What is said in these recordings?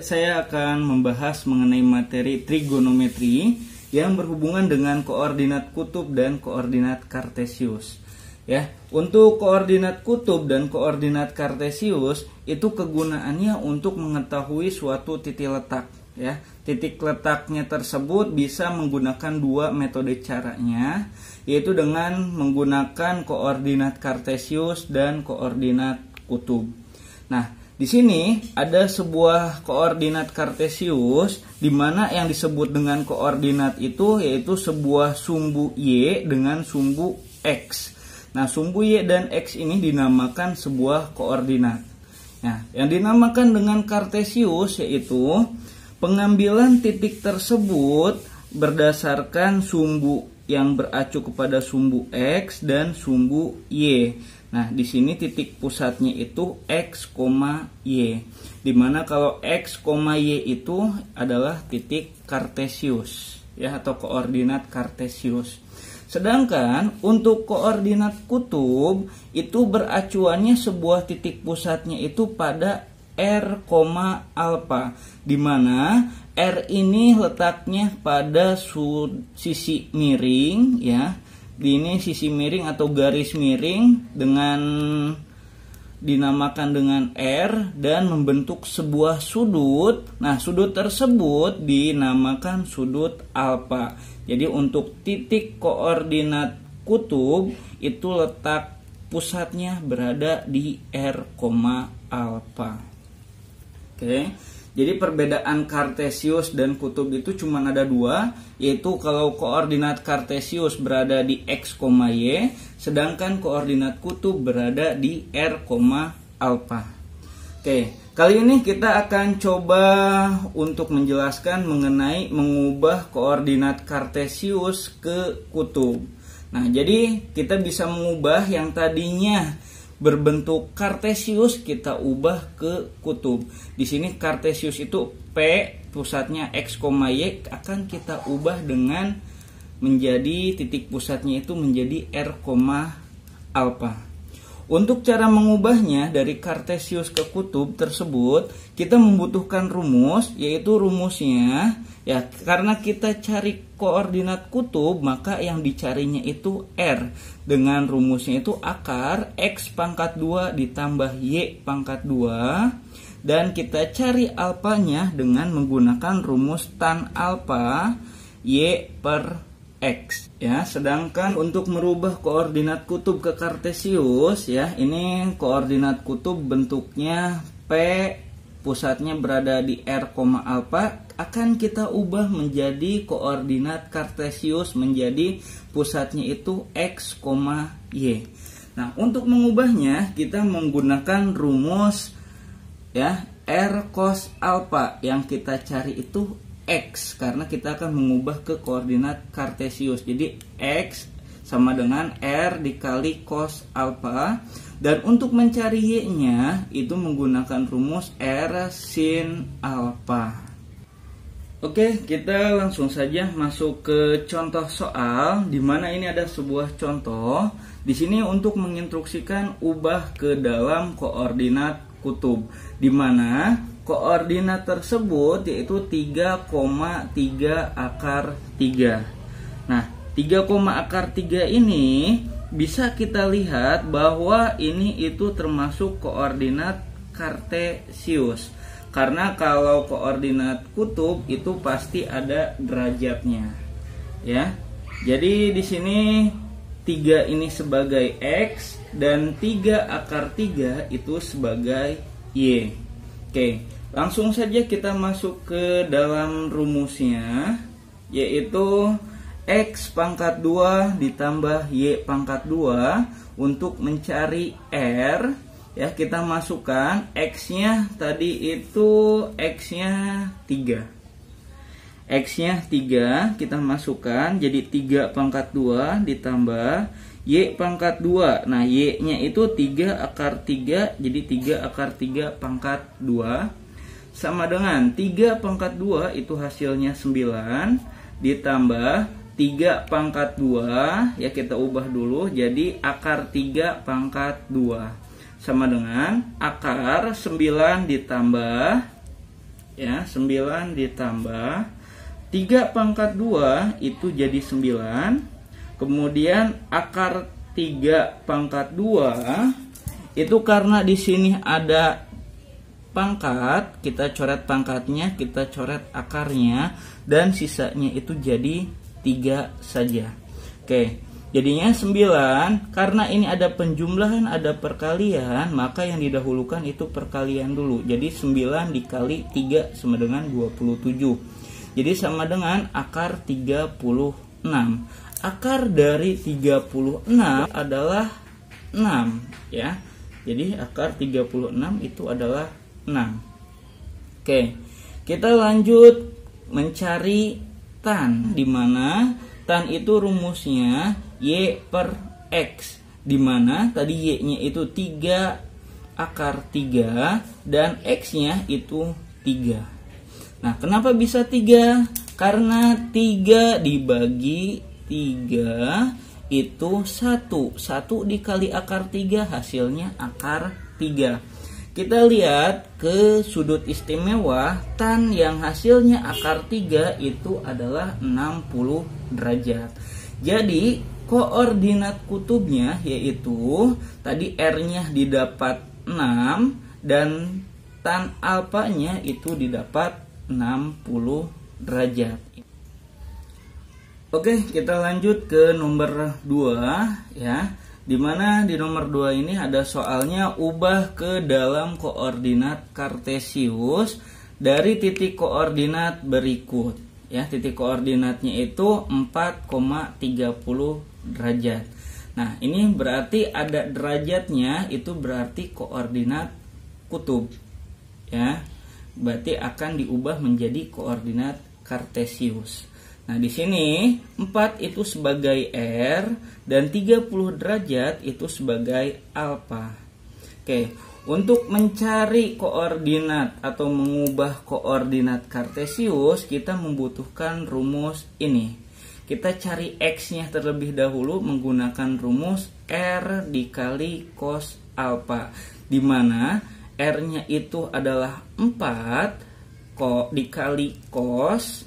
saya akan membahas mengenai materi trigonometri yang berhubungan dengan koordinat kutub dan koordinat kartesius. Ya, untuk koordinat kutub dan koordinat kartesius itu kegunaannya untuk mengetahui suatu titik letak. Ya, titik letaknya tersebut bisa menggunakan dua metode caranya, yaitu dengan menggunakan koordinat kartesius dan koordinat kutub. Nah, di sini ada sebuah koordinat kartesius di mana yang disebut dengan koordinat itu yaitu sebuah sumbu Y dengan sumbu X. Nah, sumbu Y dan X ini dinamakan sebuah koordinat. Nah, yang dinamakan dengan kartesius yaitu pengambilan titik tersebut berdasarkan sumbu yang beracu kepada sumbu X dan sumbu Y. Nah, di sini titik pusatnya itu X, Y. Dimana kalau X, Y itu adalah titik kartesius, ya, atau koordinat kartesius. Sedangkan untuk koordinat kutub itu beracuannya sebuah titik pusatnya itu pada R, alfa, di mana R ini letaknya pada sisi miring, ya. Ini sisi miring atau garis miring dengan dinamakan dengan R dan membentuk sebuah sudut. Nah, sudut tersebut dinamakan sudut alfa. Jadi untuk titik koordinat kutub itu letak pusatnya berada di R, alfa. Oke, jadi perbedaan kartesius dan kutub itu cuma ada dua, yaitu kalau koordinat kartesius berada di X, Y, sedangkan koordinat kutub berada di R, alfa. Oke, kali ini kita akan coba untuk menjelaskan mengenai mengubah koordinat kartesius ke kutub. Nah, jadi kita bisa mengubah yang tadinya berbentuk kartesius kita ubah ke kutub. Di sini kartesius itu P, pusatnya X, Y akan kita ubah dengan menjadi titik pusatnya itu menjadi R, alfa. Untuk cara mengubahnya dari kartesius ke kutub tersebut kita membutuhkan rumus, yaitu rumusnya ya, karena kita cari koordinat kutub maka yang dicarinya itu R. Dengan rumusnya itu akar X pangkat 2 ditambah Y pangkat 2, dan kita cari alfanya dengan menggunakan rumus tan alfa Y per X, ya. Sedangkan untuk merubah koordinat kutub ke kartesius, ya, ini koordinat kutub bentuknya P, pusatnya berada di R, alfa, akan kita ubah menjadi koordinat kartesius menjadi pusatnya itu X, Y. Nah, untuk mengubahnya kita menggunakan rumus, ya, R cos alfa. Yang kita cari itu X, karena kita akan mengubah ke koordinat kartesius. Jadi X sama dengan R dikali cos alfa, dan untuk mencari Y-nya itu menggunakan rumus R sin alfa. Oke, kita langsung saja masuk ke contoh soal, di mana ini ada sebuah contoh. Di sini untuk menginstruksikan ubah ke dalam koordinat kutub, di mana koordinat tersebut yaitu 3,3 akar 3. Nah, 3, akar 3 ini bisa kita lihat bahwa ini itu termasuk koordinat kartesius. Karena kalau koordinat kutub itu pasti ada derajatnya. Ya. Jadi di sini 3 ini sebagai X dan 3 akar 3 itu sebagai Y. Oke, langsung saja kita masuk ke dalam rumusnya, yaitu X pangkat 2 ditambah Y pangkat 2 untuk mencari R. Ya, kita masukkan X-nya tadi itu X-nya 3. X-nya 3 kita masukkan jadi 3 pangkat 2 ditambah Y pangkat 2. Nah, Y-nya itu 3 akar 3, jadi 3 akar 3 pangkat 2. Sama dengan 3 pangkat 2 itu hasilnya 9. Ditambah 3 pangkat 2, ya kita ubah dulu jadi akar 3 pangkat 2. Sama dengan akar 9 ditambah ya, 9 ditambah 3 pangkat 2 itu jadi 9. Kemudian akar 3 pangkat 2 itu karena di sini ada pangkat, kita coret pangkatnya, kita coret akarnya, dan sisanya itu jadi 3 saja. Oke, jadinya 9. Karena ini ada penjumlahan, ada perkalian, maka yang didahulukan itu perkalian dulu. Jadi 9 dikali 3 sama dengan 27. Jadi sama dengan akar 36. Akar dari 36 adalah 6 ya. Jadi akar 36 itu adalah 6. Oke, kita lanjut mencari tan, di mana tan itu rumusnya y per x, di mana tadi y-nya itu 3 akar 3 dan x-nya itu 3. Nah, kenapa bisa 3? Karena 3 dibagi 3 itu 1. 1 dikali akar 3 hasilnya akar 3. Kita lihat ke sudut istimewa, tan yang hasilnya akar 3 itu adalah 60 derajat. Jadi koordinat kutubnya yaitu tadi R-nya didapat 6 dan tan alfanya itu didapat 60 derajat. Oke, kita lanjut ke nomor 2 ya. Dimana di nomor 2 ini ada soalnya ubah ke dalam koordinat kartesius dari titik koordinat berikut ya. Titik koordinatnya itu 4,30 derajat. Nah, ini berarti ada derajatnya, itu berarti koordinat kutub ya. Berarti akan diubah menjadi koordinat kartesius. Nah, di sini 4 itu sebagai R dan 30 derajat itu sebagai alfa. Oke, untuk mencari koordinat atau mengubah koordinat kartesius, kita membutuhkan rumus ini. Kita cari X-nya terlebih dahulu menggunakan rumus R dikali cos alfa, di mana R-nya itu adalah 4 dikali cos.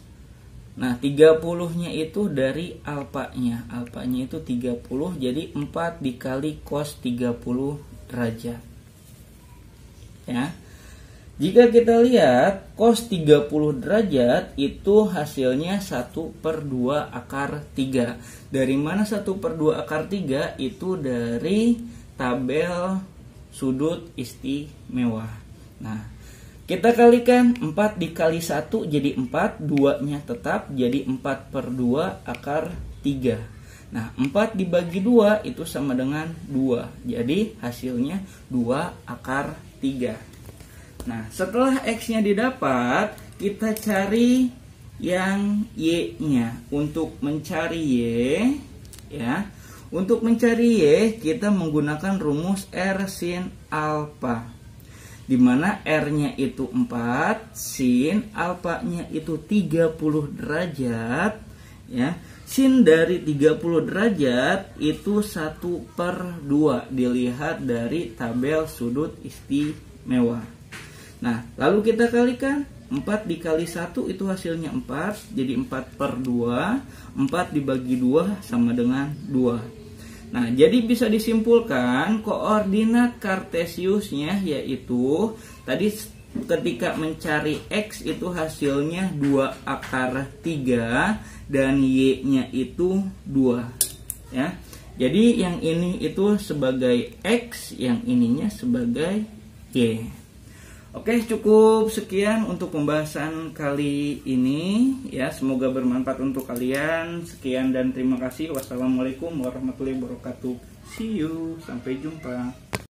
Nah, 30-nya itu dari alfanya. Alfanya itu 30, jadi 4 dikali cos 30 derajat. Ya. Jika kita lihat cos 30 derajat itu hasilnya 1/2 akar 3. Dari mana 1/2 akar 3? Itu dari tabel sudut istimewa. Nah, kita kalikan 4 dikali 1 jadi 4, 2-nya tetap jadi 4/2 akar 3. Nah, 4 dibagi 2 itu sama dengan 2. Jadi hasilnya 2 akar 3. Nah, setelah X-nya didapat, kita cari yang Y-nya. Untuk mencari Y, ya. Untuk mencari Y, kita menggunakan rumus R sin alfa. Di mana R-nya itu 4, sin alfanya itu 30 derajat, ya. Sin dari 30 derajat itu 1/2, dilihat dari tabel sudut istimewa. Nah, lalu kita kalikan 4 dikali 1 itu hasilnya 4, jadi 4/2. 4 dibagi 2 sama dengan 2. Nah, jadi bisa disimpulkan koordinat kartesiusnya yaitu tadi ketika mencari X itu hasilnya 2 akar 3 dan Y-nya itu 2 ya. Jadi yang ini itu sebagai X, yang ininya sebagai Y. Oke, cukup sekian untuk pembahasan kali ini ya. Semoga bermanfaat untuk kalian. Sekian dan terima kasih. Wassalamualaikum warahmatullahi wabarakatuh. See you, sampai jumpa.